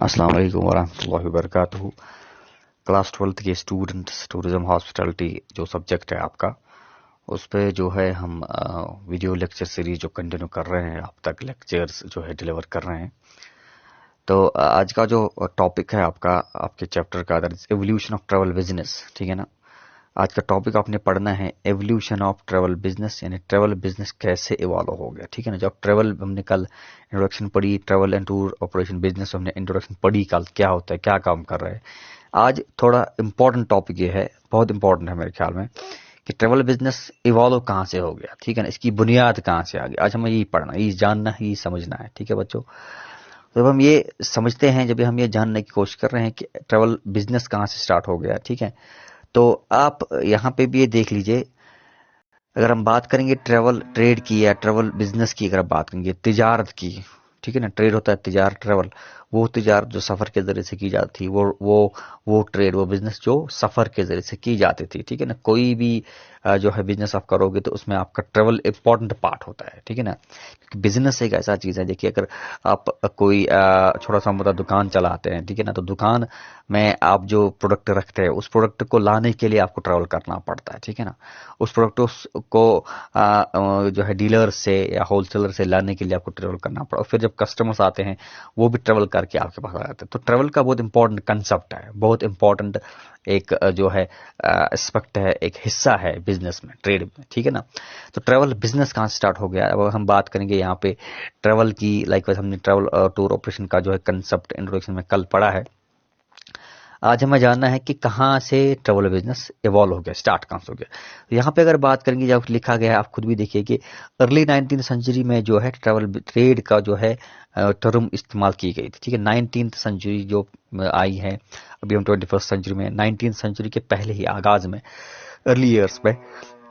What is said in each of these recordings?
अस्सलाम वालेकुम वरहमतुल्लाहि वबरकातुहू। क्लास 12th के स्टूडेंट्स, टूरिज्म हॉस्पिटैलिटी जो सब्जेक्ट है आपका, उस पे जो है हम वीडियो लेक्चर सीरीज जो कंटिन्यू कर रहे हैं, अब तक लेक्चर्स जो है डिलीवर कर रहे हैं। तो आज का जो टॉपिक है आपका, आपके चैप्टर का, that is evolution of travel business. ठीक है ना। आज का टॉपिक आपने पढ़ना है एवोल्यूशन ऑफ ट्रैवल बिजनेस, यानी ट्रैवल बिजनेस कैसे इवॉल्व हो गया। ठीक है ना। जब ट्रैवल हमने कल इंट्रोडक्शन पढ़ी, travel and tour operation business हमने इंट्रोडक्शन पढ़ी कल, क्या होता है, क्या काम कर रहे हैं। आज थोड़ा इंपॉर्टेंट टॉपिक ये है, बहुत इंपॉर्टेंट है मेरे ख्याल में, कि ट्रैवल बिजनेस इवॉल्व कहाँ से हो गया। ठीक है ना। इसकी बुनियाद कहाँ से आ गई, आज हमें यही पढ़ना, यही जानना है, यही समझना है। ठीक है बच्चों। तो जब हम ये समझते हैं, जब हम ये जानने की कोशिश कर रहे हैं कि ट्रैवल बिजनेस कहाँ से स्टार्ट हो गया, ठीक है, तो आप यहाँ पे भी ये देख लीजिए। अगर हम बात करेंगे ट्रैवल ट्रेड की या ट्रैवल बिजनेस की, अगर आप बात करेंगे तिजारत की, ठीक है ना, ट्रेड होता है तिजारत, ट्रैवल वो तिजारत जो सफर के जरिए से की जाती थी, वो ट्रेड, वो बिजनेस जो सफर के जरिए से की जाती थी। ठीक है ना। कोई भी जो है बिजनेस आप करोगे तो उसमें आपका ट्रैवल इंपॉर्टेंट पार्ट होता है। ठीक है ना। क्योंकि बिजनेस एक ऐसा चीज है, देखिए, अगर आप कोई छोटा सा मोटा दुकान चलाते हैं, ठीक है ना, तो दुकान में आप जो प्रोडक्ट रखते हैं, उस प्रोडक्ट को लाने के लिए आपको ट्रैवल करना पड़ता है। ठीक है ना। उस प्रोडक्ट को जो है डीलर से या होलसेलर से लाने के लिए आपको ट्रेवल करना पड़ा, और फिर जब कस्टमर्स आते हैं वो भी ट्रेवल करके आपके पास आ जाते हैं। तो ट्रेवल का बहुत इंपॉर्टेंट कंसेप्ट है, बहुत इंपॉर्टेंट एक जो है एस्पेक्ट है, एक हिस्सा है बिजनेस में, ट्रेड में। ठीक है ना। तो ट्रेवल बिजनेस कहाँ से स्टार्ट हो गया, अब हम बात करेंगे यहाँ पे ट्रेवल की। लाइक हमने ट्रेवल टूर ऑपरेशन का जो है कंसेप्ट इंट्रोडक्शन में कल पढ़ा है। आज हमें जानना है कि कहाँ से ट्रैवल बिजनेस इवॉल्व हो गया, स्टार्ट कहाँ से हो गया। तो यहाँ पे अगर बात करेंगे, जब लिखा गया है, आप खुद भी देखिए कि अर्ली 19th सेंचुरी में जो है ट्रैवल ट्रेड का जो है टर्म इस्तेमाल की गई थी। ठीक है। 19th सेंचुरी जो आई है, अभी हम 21st सेंचुरी में, 19th सेंचुरी के पहले ही आगाज में, अर्ली ईयर्स में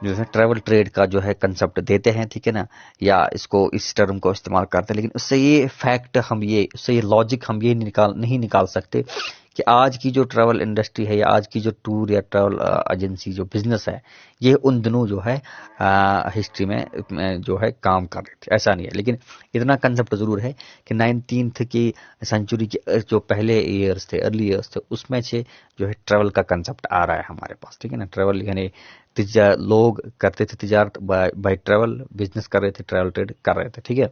जो है ट्रैवल ट्रेड का जो है कंसेप्ट देते हैं। ठीक है ना। या इसको, इस टर्म को इस्तेमाल करते हैं, लेकिन उससे ये फैक्ट हम ये, उससे ये लॉजिक हम ये नहीं निकाल सकते कि आज की जो ट्रैवल इंडस्ट्री है, या आज की जो टूर या ट्रैवल एजेंसी जो बिजनेस है, ये उन दिनों जो है हिस्ट्री में जो है काम कर रही थी, ऐसा नहीं है। लेकिन इतना कंसेप्ट जरूर है कि 19th की सेंचुरी के जो पहले ईयर्स थे, अर्ली ईयर्स थे, उसमें से जो है ट्रैवल का कंसेप्ट आ रहा है हमारे पास। ठीक है ना। ट्रैवल यानी लोग करते थे तिजारत, बाय ट्रैवल बिजनेस कर रहे थे, ट्रैवल ट्रेड कर रहे थे। ठीक है।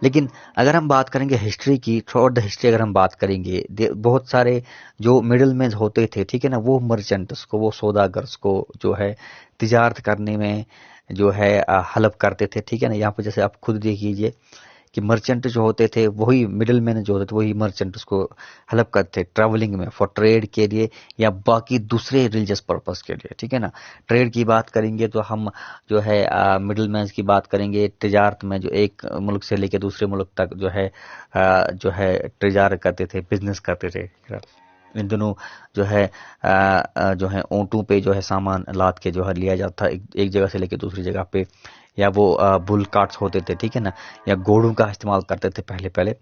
लेकिन अगर हम बात करेंगे हिस्ट्री की, थ्रू आउट द हिस्ट्री अगर हम बात करेंगे, बहुत सारे जो मिडिल मैन होते थे, ठीक है ना, वो मर्चेंट्स को, वो सौदागर्स को जो है तिजारत करने में जो है हेल्प करते थे। ठीक है ना। यहाँ पर जैसे आप खुद देख लीजिए कि मर्चेंट जो होते थे, वही मिडिल मैन जो होते थे, वही मर्चेंट उसको हेल्प करते थे ट्रैवलिंग में, फॉर ट्रेड के लिए या बाकी दूसरे रिलीजियस पर्पस के लिए। ठीक है ना। ट्रेड की बात करेंगे तो हम जो है मिडिल मैन की बात करेंगे, तिजारत में जो एक मुल्क से लेकर दूसरे मुल्क तक जो है तिजारत करते थे, बिजनेस करते थे। इन दोनों जो है जो है ऊँटों पे जो है सामान लाद के जो है लिया जाता था, एक जगह से लेकर दूसरी जगह पे, या वो बुल कार्ट्स होते थे। ठीक है ना। या घोड़ों का इस्तेमाल करते थे पहले पहले,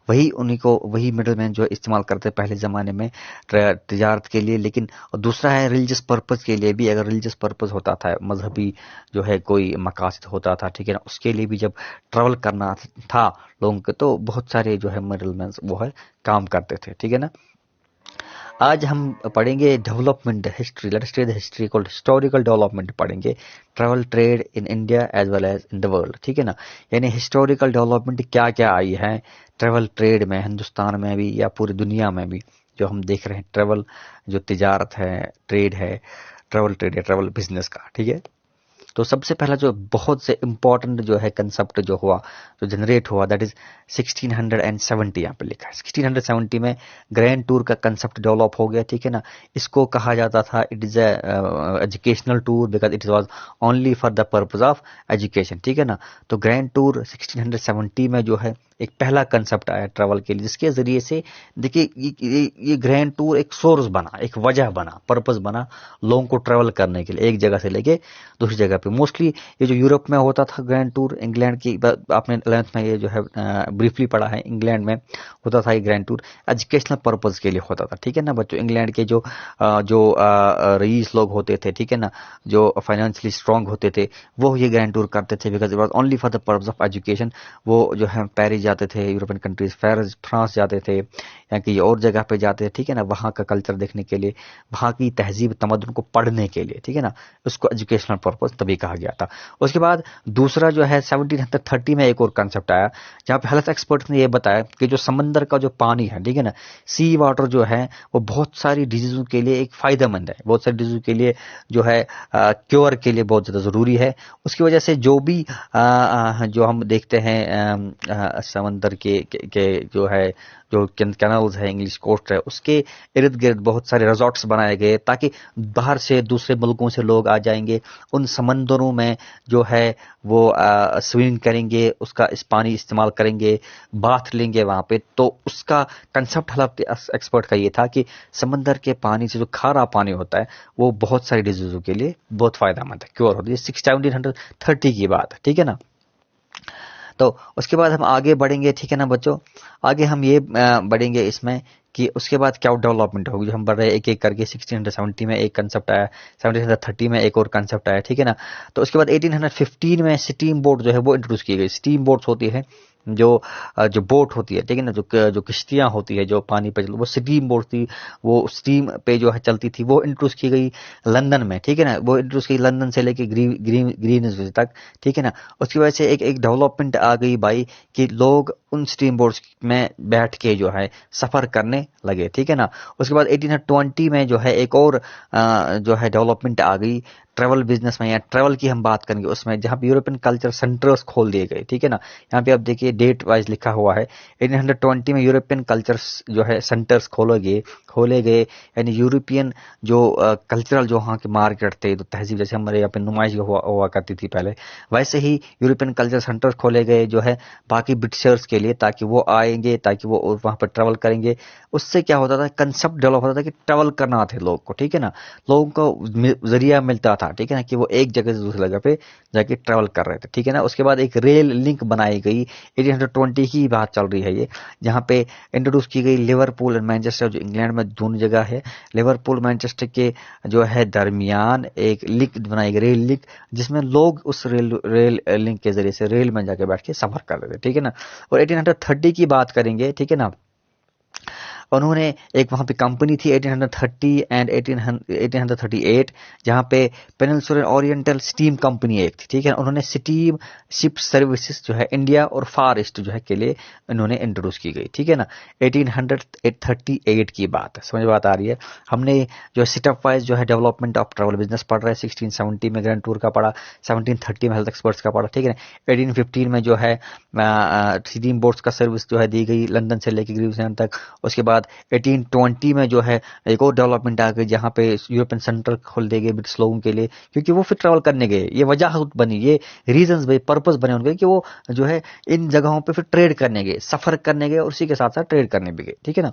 वही उन्हीं को, वही मिडिल मैन जो इस्तेमाल करते पहले ज़माने में तिजारत के लिए। लेकिन दूसरा है रिलीजियस पर्पस के लिए भी, अगर रिलीजियस पर्पस होता था, मजहबी जो है कोई मकासद होता था, ठीक है ना, उसके लिए भी जब ट्रैवल करना था लोगों को, तो बहुत सारे जो है मिडिल मैन वो है काम करते थे। ठीक है ना। आज हम पढ़ेंगे development history, let's study the history called historical development पढ़ेंगे, travel trade in India as well as in the world. ठीक है ना। यानी हिस्टोरिकल डेवलपमेंट क्या क्या आई है ट्रैवल ट्रेड में, हिंदुस्तान में भी या पूरी दुनिया में भी, जो हम देख रहे हैं ट्रैवल जो तिजारत है, ट्रेड है, ट्रैवल ट्रेड या ट्रैवल बिजनेस का। ठीक है। तो सबसे पहला जो बहुत से इंपॉर्टेंट जो है कंसेप्ट जो हुआ, जो जनरेट हुआ, दैट इज 1670। यहाँ पे लिखा है 1670 में ग्रैंड टूर का कंसेप्ट डेवलप हो गया। ठीक है ना। इसको कहा जाता था it is educational tour, because it was only for the purpose of education. ठीक है ना। तो ग्रैंड टूर 1670 में जो है एक पहला कंसेप्ट आया ट्रैवल के लिए, जिसके जरिए से देखिए ये ग्रैंड टूर एक सोर्स बना, एक वजह बना, पर्पस बना लोगों को ट्रैवल करने के लिए, एक जगह से लेके दूसरी जगह पे। मोस्टली ये जो यूरोप में होता था ग्रैंड टूर, इंग्लैंड की आपने 11th में ये जो है ब्रीफली पढ़ा है, इंग्लैंड में होता था ये ग्रैंड टूर, एजुकेशनल पर्पस के लिए होता था। ठीक है ना बच्चों। इंग्लैंड के जो रईस लोग होते थे, ठीक है ना, जो फाइनेंशियली स्ट्रांग होते थे, वो ये ग्रैंड टूर करते थे, because it was only for the purpose of education. वो जो है पेरिस जाते थे, यूरोपियन कंट्रीज, फ्रांस जाते थे या कहीं और जगह पे जाते थे, ठीक है ना, वहाँ का कल्चर देखने के लिए, वहाँ की तहजीब तमद्दुन को पढ़ने के लिए, ठीक है ना, उसको एजुकेशनल पर्पस तभी कहा गया था। उसके बाद दूसरा जो है 1730 में एक और कंसेप्ट आया, जहाँ पे हेल्थ एक्सपर्ट ने ये बताया कि जो समंदर का जो पानी है, ठीक है ना, सी वाटर जो है वो बहुत सारी डिजीजों के लिए एक फायदेमंद है, बहुत सारी डिजीजों के लिए जो है क्योर के लिए बहुत ज़्यादा ज़रूरी है। उसकी वजह से जो भी जो हम देखते हैं समंदर के जो है जो कैनल्स है, इंग्लिश कोस्ट है, उसके इर्द गिर्द बहुत सारे रिजॉर्ट्स बनाए गए ताकि बाहर से दूसरे मुल्कों से लोग आ जाएंगे, उन समंदरों में जो है वो स्विमिंग करेंगे, उसका इस पानी इस्तेमाल करेंगे, बाथ लेंगे वहाँ पे। तो उसका कंसेप्ट हेल्थ एक्सपर्ट का ये था कि समंदर के पानी से जो खारा पानी होता है वो बहुत सारी डिजीजों के लिए बहुत फायदेमंद है, क्योर होती है। 1730 की बात है, ठीक है ना। तो उसके बाद हम आगे बढ़ेंगे, ठीक है ना बच्चों, आगे हम ये बढ़ेंगे इसमें कि उसके बाद क्या डेवलपमेंट होगी, जो हम बढ़ रहे हैं एक एक करके। 1670 में एक कंसेप्ट आया, 1730 में एक और कंसेप्ट आया, ठीक है ना। तो उसके बाद 1815 में स्टीम बोट जो है वो इंट्रोड्यूस की गई। स्टीम बोट्स होती है जो जो बोट होती है, ठीक है ना, जो किश्तियां होती है जो पानी पे चलती, वो स्टीम बोट थी, वो स्टीम पे जो है चलती थी, वो इंट्रोड्यूस की गई लंदन में, ठीक है ना। वो इंट्रोड्यूस की लंदन से लेके ग्रीनविच तक, ठीक है ना। उसकी वजह से एक एक डेवलपमेंट आ गई भाई कि लोग उन स्टीम बोट्स में बैठ के जो है सफर करने लगे, ठीक है ना। उसके बाद 1820 में जो है एक और जो है डेवलपमेंट आ गई ट्रैवल बिजनेस में, या ट्रैवल की हम बात करेंगे उसमें, जहां पे यूरोपियन कल्चर सेंटर्स खोल दिए गए, ठीक है ना। यहाँ पे आप देखिए डेट वाइज लिखा हुआ है, 1820 में यूरोपियन कल्चर्स जो है सेंटर्स खोले गए, यानी यूरोपियन जो कल्चरल जो वहाँ के मार्केट थे, तो तहजीब जैसे हमारे यहाँ पे नुमाइश हुआ करती थी पहले, वैसे ही यूरोपियन कल्चर सेंटर्स खोले गए जो है बाकी ब्रिटिशर्स के लिए, ताकि वो आएंगे, ताकि वो वहाँ पर ट्रैवल करेंगे। उससे क्या होता था, कंसेप्ट डेवलप होता था कि ट्रैवल करना था लोग को, ठीक है ना, लोगों को जरिया मिलता था, ठीक है ना, कि वो एक जगह से दूसरी जगह पे जाके ट्रैवल कर रहे थे, ठीक है ना। उसके बाद एक रेल लिंक बनाई गई, 1820 की बात चल रही है ये, जहाँ पे इंट्रोड्यूस की गई लिवरपूल एंड मैनचेस्टर, जो इंग्लैंड में दोनों जगह है, लिवरपूल मैनचेस्टर के जो है दरमियान एक लिंक बनाई गई, रेल लिंक, जिसमें लोग उस रेल लिंक के जरिए से रेल में जाके बैठ के सफर कर रहे थे, ठीक है ना। और 1830 की बात करेंगे, ठीक है ना, उन्होंने एक वहां पे कंपनी थी 1830 एंड 1838, जहां पे पेनिनसुलर ओरिएंटल स्टीम कंपनी एक थी, ठीक है। उन्होंने स्टीम शिप सर्विसेज जो है इंडिया और फार ईस्ट जो है के लिए इन्होंने इंट्रोड्यूस की गई, ठीक है ना। 1838 की बात है, समझ बात आ रही है। हमने जो सेटअप वाइज जो है डेवलपमेंट ऑफ ट्रैवल बिजनेस पढ़ रहे हैं, 1670 में ग्रैंड टूर का पढ़ा, 1730 में हेल्थ एक्सपर्ट्स का पढ़ा, ठीक है ना। 1815 में जो है स्टीम बोट्स का सर्विस जो है दी गई लंदन से लेकर ग्रीवलैंड तक। उसके बाद 1820 में जो है एक और डेवलपमेंट आ गई, जहां पे यूरोपियन सेंटर खोल दिए गए ब्रिटिश लोगों के लिए, क्योंकि वो फिर ट्रैवल करने गए, ये वजह बनी, ये रीजंस बने, पर्पस बने उनके कि वो जो है इन जगहों पे फिर ट्रेड करने गए, सफर करने गए और उसी के साथ साथ ट्रेड करने भी गए, ठीक है ना।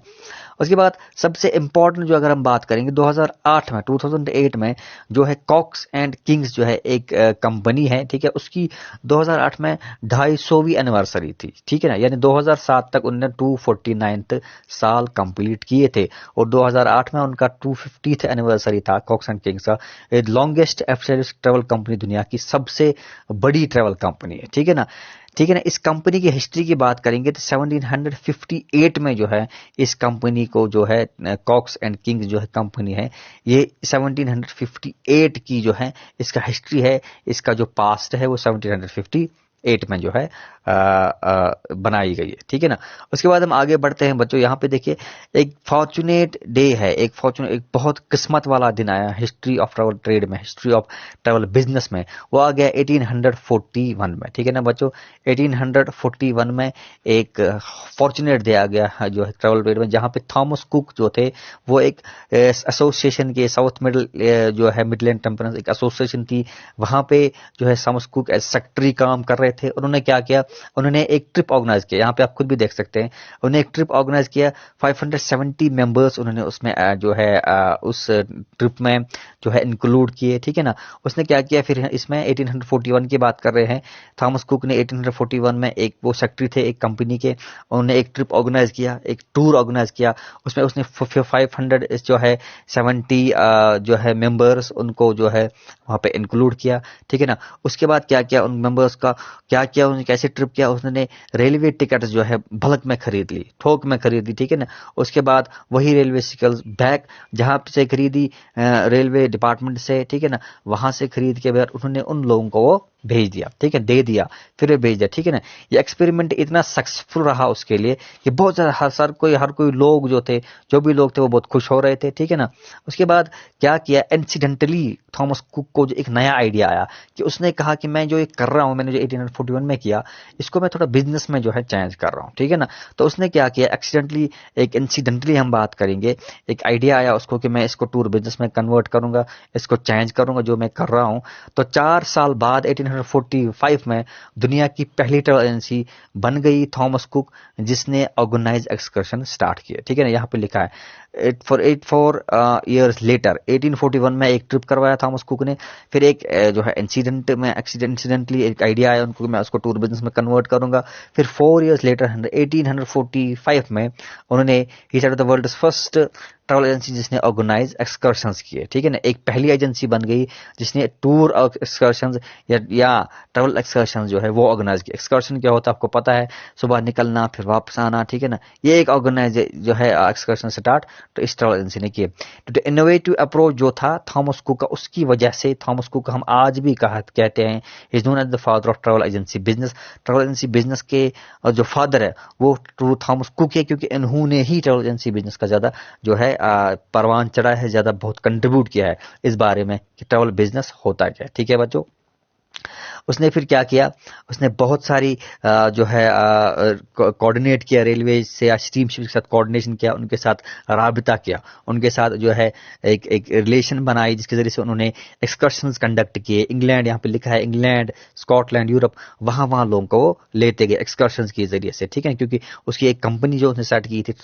उसके बाद सबसे इंपॉर्टेंट जो अगर हम बात करेंगे 2008 में जो है कॉक्स एंड किंग्स जो है एक कंपनी है, ठीक है, उसकी 2008 में 250वीं एनिवर्सरी थी, ठीक है ना। यानी 2007 तक उन्होंने 249th साल कंप्लीट किए थे और 2008 में उनका 250th एनिवर्सरी था कॉक्स एंड किंग्स का। लॉन्गेस्ट एस्टैब्लिश्ड ट्रैवल कंपनी, दुनिया की सबसे बड़ी ट्रैवल कंपनी है, ठीक है ना। ठीक है ना। इस कंपनी की हिस्ट्री की बात करेंगे तो 1758 में जो है इस कंपनी को जो है कॉक्स एंड किंग्स जो है कंपनी है, ये 1758 की जो है इसका हिस्ट्री है, इसका जो पास्ट है वो 1758 में जो है बनाई गई है, ठीक है ना। उसके बाद हम आगे बढ़ते हैं बच्चों, यहाँ पे देखिए एक फॉर्चुनेट डे है, एक बहुत किस्मत वाला दिन आया हिस्ट्री ऑफ ट्रैवल ट्रेड में, हिस्ट्री ऑफ ट्रैवल बिजनेस में। वो आ गया 1841 में, ठीक है ना बच्चों। 1841 में एक फॉर्चुनेट डे आ गया जो है ट्रैवल ट्रेड में, जहाँ पे थॉमस कुक जो थे वो एक एसोसिएशन के साउथ मिडल जो है मिडलैंड टेम्परेंस एक एसोसिएशन थी, वहां पे जो है थॉमस कुक एज सेक्रेटरी काम कर रहे थे। उन्होंने क्या किया, उन्होंने एक ट्रिप ऑर्गेनाइज किया, यहाँ पे आप खुद भी देख सकते हैं, उन्होंने एक ट्रिप ऑर्गेनाइज किया, 570 मेंबर्स उन्होंने उसमें जो है उस ट्रिप में जो है इंक्लूड किए, ठीक है ना। उसने क्या किया फिर इसमें 1841 की बात कर रहे हैं, थॉमस कुक ने 1841 में एक वो सेक्रेटरी थे एक कंपनी के, उन्होंने एक ट्रिप ऑर्गेनाइज किया, एक टूर ऑर्गेनाइज किया, उसमें उसने 500 जो है 70 जो है मेंबर्स उनको जो है वहां पे इंक्लूड किया, ठीक है ना। उसके बाद क्या किया, उन मेंबर्स का क्या किया उसने, कैसे ट्रिप किया उसने, रेलवे टिकट जो है बल्क में खरीद ली, थोक में खरीद ली, ठीक है ना। उसके बाद वही रेलवे टिकट बैग जहां से खरीदी रेलवे डिपार्टमेंट से, ठीक है ना, वहां से खरीद के बाद उन्होंने उन लोगों को वो भेज दिया, ठीक है, दे दिया, फिर वे भेज दिया, ठीक है ना। ये एक्सपेरिमेंट इतना सक्सेसफुल रहा उसके लिए कि बहुत ज्यादा हर कोई लोग जो थे, जो भी लोग थे वो बहुत खुश हो रहे थे, ठीक है ना। उसके बाद क्या किया, इंसिडेंटली थॉमस कुक को जो एक नया आइडिया आया कि उसने कहा कि मैं जो ये कर रहा हूं, मैंने जो 1841 में किया, इसको मैं थोड़ा बिजनेस में जो है चेंज कर रहा हूं, ठीक है ना। तो उसने क्या किया, एक्सीडेंटली, एक इंसिडेंटली हम बात करेंगे, एक आइडिया आया उसको कि मैं इसको टूर बिजनेस में कन्वर्ट करूंगा, इसको चेंज करूंगा जो मैं कर रहा हूं। तो 4 साल बाद 1845 में दुनिया की पहली ट्रैवल एजेंसी बन गई थॉमस कुक, जिसने ऑर्गेनाइज एक्सकर्शन स्टार्ट किए, ठीक है ना। यहाँ पे लिखा है 4 years लेटर 1841 में एक ट्रिप करवाया थॉमस कुक ने। फिर एक जो है एक्सीडेंटली एक आइडिया आया उनको कि मैं उसको टूर बिजनेस में कन्वर्ट करूंगा। फिर 4 years लेटर 1845 में उन्होंने he said the world first travel agency जिसने ऑर्गेनाइज एक्सकर्शंस किए, ठीक है ना। एक पहली एजेंसी बन गई जिसने टूर एक्सकर्शंस या ट्रैवल एक्सकर्शन जो है वो ऑर्गेनाइज किया। एक्सकर्शन क्या होता है आपको पता है, सुबह निकलना फिर वापस आना, ठीक है ना। ये एक ऑर्गेनाइज जो है एक्सकर्शन स्टार्ट तो इस ट्रैवल एजेंसी ने किए। तो इनोवेटिव अप्रोच जो था थॉमस कुक का, उसकी वजह से थॉमस कुक हम आज भी कहते हैं is known as the father of travel agency business. Travel agency business के जो फादर है वो थॉमस कुक है, क्योंकि इन्होंने ही ट्रैवल एजेंसी बिजनेस का ज्यादा जो है परवान चढ़ा है, ज्यादा बहुत कंट्रीब्यूट किया है इस बारे में कि ट्रैवल बिजनेस होता क्या है, ठीक है बच्चों। उसने फिर क्या किया, उसने बहुत सारी जो है कोऑर्डिनेट किया रेलवे से या स्टीमशिप के साथ कोऑर्डिनेशन किया, उनके साथ राबिता किया, उनके साथ जो है एक रिलेशन बनाई जिसके जरिए से उन्होंने एक्सकर्शंस कंडक्ट किए। इंग्लैंड, यहाँ पे लिखा है इंग्लैंड, स्कॉटलैंड, यूरोप, वहां लोगों को लेते गए एक्सकर्शंस के जरिए से, ठीक है। क्योंकि उसकी एक कंपनी जो उसने स्टार्ट की थी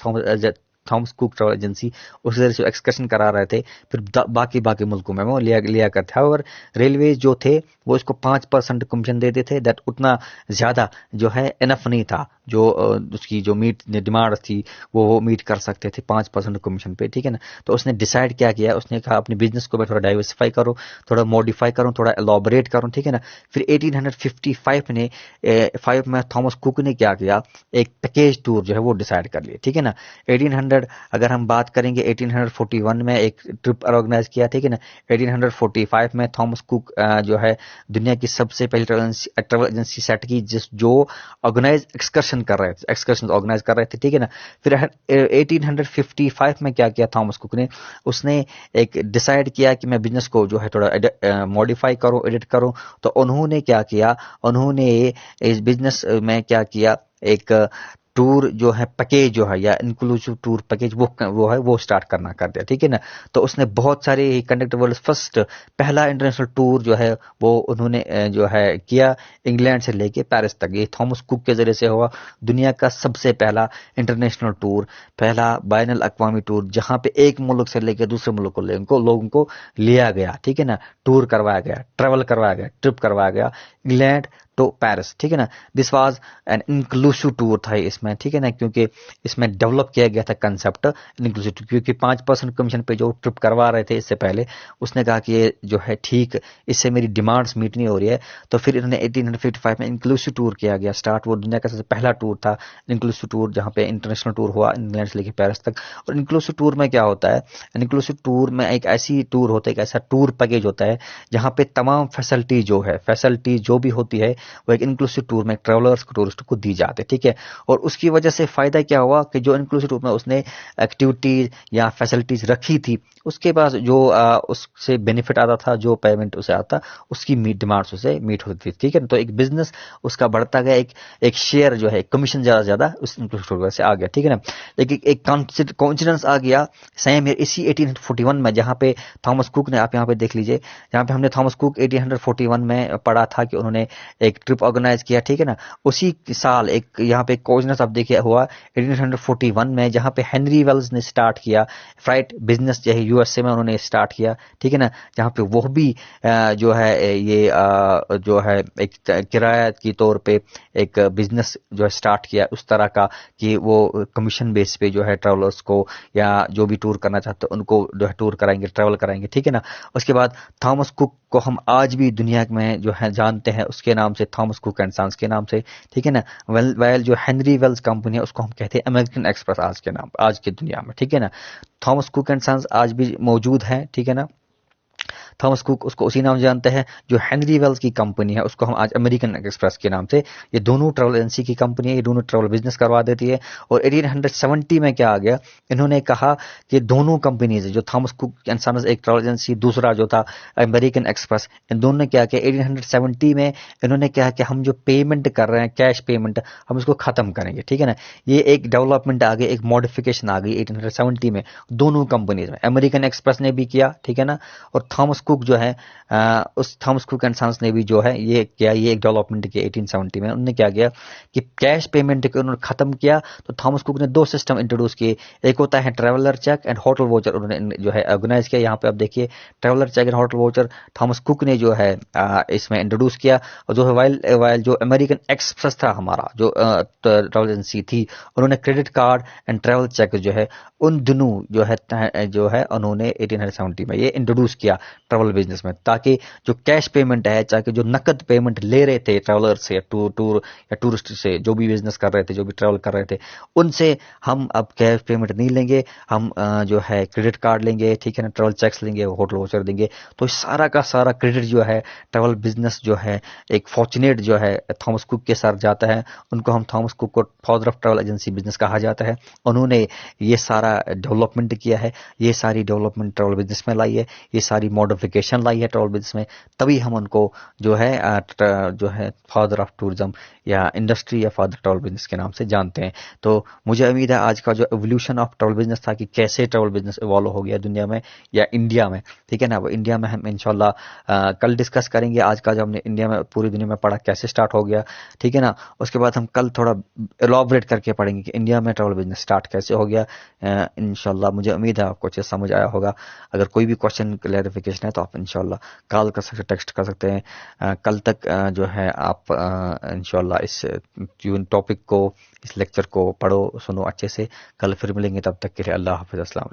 थॉमस कुक ट्रैवल एजेंसी, उस जरिए से एक्सकर्शन करा रहे थे, फिर बाकी मुल्कों में वो लिया करते थे। और रेलवे जो थे वो इसको 5% कमीशन देते थे, दैट उतना ज्यादा जो है इनफ नहीं था, जो उसकी जो मीट डिमांड थी वो मीट कर सकते थे 5% कमीशन पे, ठीक है ना। तो उसने डिसाइड क्या किया, उसने कहा अपने बिजनेस को मैं थोड़ा डाइवर्सिफाई करूं, थोड़ा मॉडिफाई करूं, थोड़ा एलॉबरेट करूं, ठीक है ना। फिर 1855 में थॉमस कुक ने क्या किया, एक पैकेज टूर जो है वो डिसाइड कर लिया, ठीक है ना। 1800 अगर हम बात करेंगे 1841 में एक ट्रिप ऑर्गेनाइज किया, ठीक है ना। 1845 में थॉमस कुक जो है दुनिया की सबसे पहली ट्रैवल एजेंसी सेट की जो ऑर्गेनाइज एक्सकर्शन कर रहे थे, एक्सकर्शन ऑर्गेनाइज कर रहे थे, ठीक है ना। फिर 1855 में क्या किया थॉमस कुक ने, उसने एक डिसाइड किया कि मैं बिजनेस को जो है थोड़ा मॉडिफाई करूं, एडिट करूं। तो उन्होंने क्या किया, उन्होंने इस बिजनेस में क्या किया, एक टूर जो है पैकेज जो है या इंक्लूसिव टूर पैकेज वो स्टार्ट करना कर दिया, ठीक है ना। तो उसने बहुत सारे कंडक्ट वर्ल्ड फर्स्ट पहला इंटरनेशनल टूर जो है वो उन्होंने जो है किया, इंग्लैंड से लेके पेरिस तक। ये थॉमस कुक के जरिए से हुआ दुनिया का सबसे पहला इंटरनेशनल टूर, पहला बैनुल अक़वामी टूर, जहां पे एक मुल्क से लेकर दूसरे मुल्क को लोगों को लिया गया, ठीक है ना। टूर करवाया गया, ट्रेवल करवाया गया, ट्रिप करवाया गया इंग्लैंड टू पेरिस, ठीक है ना। This was an inclusive tour था इसमें, ठीक है ना, क्योंकि इसमें डेवलप किया गया था कंसेप्ट इंक्लूसिव, क्योंकि 5% कमीशन पे जो ट्रिप करवा रहे थे इससे पहले, उसने कहा कि ये जो है ठीक, इससे मेरी डिमांड्स मीट नहीं हो रही है। तो फिर इन्होंने 1855 में इंक्लूसिव टूर किया गया स्टार्ट। वो दुनिया का सबसे पहला टूर था इंक्लूसिव टूर, जहां पे इंटरनेशनल टूर हुआ इंग्लैंड से लेकर पेरिस तक। और इंक्लूसिव टूर में क्या होता है, इंक्लूसिव टूर में एक ऐसी टूर होता है, एक ऐसा टूर पैकेज होता है जहां पे तमाम फैसिलिटी जो भी होती है वो एक इंक्लूसिव टूर में ट्रैवलर्स को, टूरिस्ट को दी जाती है, ठीक है। और उसकी वजह से फायदा क्या हुआ कि जो इंक्लूसिव टूर में उसने एक्टिविटीज या फैसिलिटीज रखी थी, उसके पास जो उससे बेनिफिट आता था, जो पेमेंट उसे आता, उसकी डिमांड्स उसे मीट होती थी, ठीक है। तो एक बिजनेस उसका बढ़ता गया, एक शेयर जो है कमीशन ज्यादा उस इंक्लूसिव टूर से आ गया, ठीक है ना। एक कॉन्फिडेंस आ गया सेम इसी 1841 में, जहां पे थॉमस कुक ने, आप यहाँ पे देख लीजिए, जहां पे हमने थॉमस कुक 1841 में पढ़ा था कि उन्होंने एक ट्रिप ऑर्गेनाइज किया, ठीक है ना। उसी साल एक यहाँ पे कोऑर्डिनेट आप देखिए हुआ 1841 में, जहां पे हेनरी वेल्स ने स्टार्ट किया फ्राइट बिजनेस, जो है यूएसए में उन्होंने स्टार्ट किया, ठीक है ना। जहां पे वो भी जो है ये जो है एक किराया की तौर पे एक बिजनेस जो है स्टार्ट किया उस तरह का कि वो कमीशन बेस पे जो है ट्रैवलर्स को या जो भी टूर करना चाहते हैं उनको जो है टूर कराएंगे, ट्रैवल कराएंगे, ठीक है ना। उसके बाद थॉमस कुक को हम आज भी दुनिया में जो है जानते हैं उसके नाम से, से थॉमस कुक एंड सन्स के नाम से, ठीक है ना। वेल जो हेनरी वेल्स कंपनी है उसको हम कहते हैं अमेरिकन एक्सप्रेस आज के नाम, आज की दुनिया में, ठीक है ना। थॉमस कुक एंड सन्स आज भी मौजूद है, ठीक है ना। थॉमस कुक उसको उसी नाम से जानते हैं। जो हेनरी वेल्स की कंपनी है उसको हम आज अमेरिकन एक्सप्रेस के नाम से, ये दोनों ट्रैवल एजेंसी की कंपनी है, ये दोनों ट्रैवल बिजनेस करवा देती है। और 1870 में क्या आ गया, इन्होंने कहा कि दोनों कंपनीज, जो थॉमस कुक एंड सन्स एक ट्रैवल एजेंसी, दूसरा जो था अमेरिकन एक्सप्रेस, इन दोनों ने क्या किया 1870 में, इन्होंने कहा कि हम जो पेमेंट कर रहे हैं कैश पेमेंट, हम इसको खत्म करेंगे, ठीक है ना। ये एक डेवलपमेंट आ गई, एक मॉडिफिकेशन आ गई 1870 में दोनों कंपनीज में। अमेरिकन एक्सप्रेस ने भी किया, ठीक है ना, और थॉमस कुक जो है उस थॉमस कुक एंड सन्स ने भी जो है ये किया, ये एक डेवलपमेंट किया 1870 में। उन्होंने क्या किया कि कैश पेमेंट को उन्होंने खत्म किया। तो थॉमस कुक ने दो सिस्टम इंट्रोड्यूस किए, एक होता है traveller cheque and hotel voucher, उन्होंने जो है ऑर्गेनाइज किया। यहाँ पे आप देखिए traveller cheque and hotel voucher Thomas cook ने जो है इसमें इंट्रोड्यूस किया। और जो है वाइल जो अमेरिकन एक्सप्रेस था हमारा जो ट्रैवल एजेंसी थी, उन्होंने credit card and travel cheque जो है उन दिनों जो है उन्होंने 1870 में ये इंट्रोड्यूस किया ट्रैवल बिजनेस में, ताकि जो कैश पेमेंट है, चाहे जो नकद पेमेंट ले रहे थे ट्रैवलर से, टूर या टूरिस्ट से, जो भी बिजनेस कर रहे थे, जो भी ट्रैवल कर रहे थे, उनसे हम अब कैश पेमेंट नहीं लेंगे, हम जो है क्रेडिट कार्ड लेंगे, ठीक है ना, ट्रैवल चेक्स लेंगे, होटल वोचर देंगे। तो सारा का सारा क्रेडिट जो है ट्रैवल बिजनेस जो है एक फॉर्चुनेट जो है थॉमस कुक के साथ जाता है। उनको हम थॉमस कुक को father of travel agency business कहा जाता है। उन्होंने ये सारा डेवलपमेंट किया है, ये सारी डेवलपमेंट ट्रैवल बिजनेस में लाई है, ये सारी मॉडिफिकेशन लाई है ट्रैवल बिजनेस में। तभी हम उनको जो है फादर ऑफ टूरिज्म या इंडस्ट्री या फादर ट्रैवल बिजनेस के नाम से जानते हैं। तो मुझे उम्मीद है आज का जो एवोल्यूशन ऑफ ट्रैवल बिजनेस था कि कैसे ट्रैवल बिजनेस इवॉल्व हो गया दुनिया में या इंडिया में, ठीक है ना, वो इंडिया में हम इंशाल्लाह कल डिस्कस करेंगे। आज का जो हमने इंडिया में पूरी दुनिया में पढ़ा कैसे स्टार्ट हो गया, ठीक है ना, उसके बाद हम कल थोड़ा एलॉबरेट करके पढ़ेंगे कि इंडिया में ट्रैवल बिजनेस स्टार्ट कैसे हो गया। इंशाल्लाह मुझे उम्मीद है आपको अच्छे समझ आया होगा। अगर कोई भी क्वेश्चन क्लैरिफिकेशन है तो आप इंशाल्लाह कॉल कर सकते, टेक्स्ट कर सकते हैं। कल तक जो है आप इंशाल्लाह इस टॉपिक को, इस लेक्चर को पढ़ो, सुनो अच्छे से। कल फिर मिलेंगे, तब तक के लिए अल्लाह हाफिज़, अस्सलाम वालेकुम।